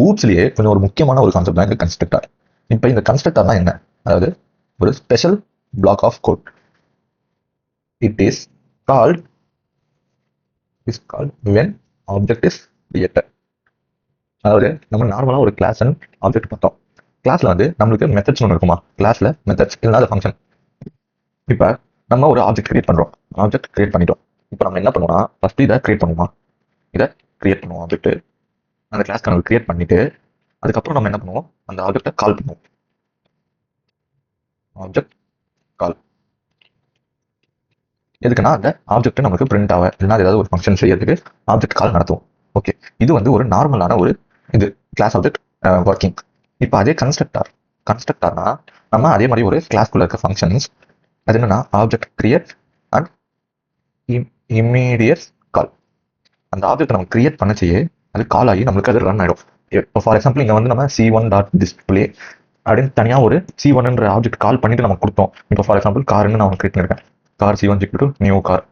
ஊப்ஸ்லயே கொஞ்சம் ஒரு முக்கியமான ஒரு கான்செப்ட் தான் இந்த கன்ஸ்ட்ரக்டர். இப்போ இந்த கன்ஸ்ட்ரக்டர்னா என்ன? அதாவது ஒரு special block of code. It called is called when object is created. அதாவது நம்ம நார்மலா ஒரு கிளாஸ் அண்ட் ஆப்ஜெக்ட் பார்த்தோம். கிளாஸ்ல வந்து நம்மளுக்கு மெத்தட்ஸ் ஒன்று இருக்குமா? கிளாஸ்ல மெத்தட்ஸ் இல்லைனா அது ஃபங்க்ஷன். இப்போ நம்ம ஒரு ஆப்ஜெக்ட் கிரியேட் பண்றோம். ஆப்ஜெக்ட் கிரியேட் பண்ணிட்டோம். இப்போ நம்ம என்ன பண்ணுவோம்னா ஃபர்ஸ்ட் இதை கிரியேட் பண்ணுவோமா? இதை கிரியேட் பண்ணுவோம். ஆப்ஜெக்ட் அந்த கிளாஸ்க்கு நம்ம கிரியேட் பண்ணிட்டு அதுக்கப்புறம் நம்ம என்ன பண்ணுவோம்? அந்த ஆப்ஜெக்டை கால் பண்ணுவோம். ஆப்ஜெக்ட் கால் எதுக்குன்னா அந்த ஆப்ஜெக்ட் நமக்கு பிரிண்ட் ஆக இல்லைன்னா ஏதாவது ஒரு ஃபங்க்ஷன் செய்யறதுக்கு ஆப்ஜெக்ட் கால் நடத்துவோம். ஓகே, இது வந்து ஒரு நார்மலான ஒரு இது கிளாஸ் ஆப்ஜெக்ட் ஒர்க்கிங். இப்போ அதே கன்ஸ்ட்ரக்டர்னா நம்ம அதே மாதிரி ஒரு கிளாஸ்க்குள்ள இருக்க ஃபங்க்ஷன்ஸ் அது என்னன்னா ஆப்ஜெக்ட் கிரியேட் அண்ட் இம்மீடியட் கால். அந்த ஆப்ஜெக்ட் நம்ம கிரியேட் பண்ணச்சே அது கால் ஆகி நம்மளுக்கு அது ரன் ஆகிடும். இப்போ ஃபார் எக்ஸாம்பிள் இங்கே வந்து நம்ம C1.display அப்படின்னு தனியாக ஒரு C1 ஆப்ஜெக்ட் கால் பண்ணிட்டு நம்ம கொடுத்தோம். இப்போ ஃபார் எக்ஸாம்பிள் கார்னு நான் கிரியேட் பண்ணியிருக்கேன். Car C1 new car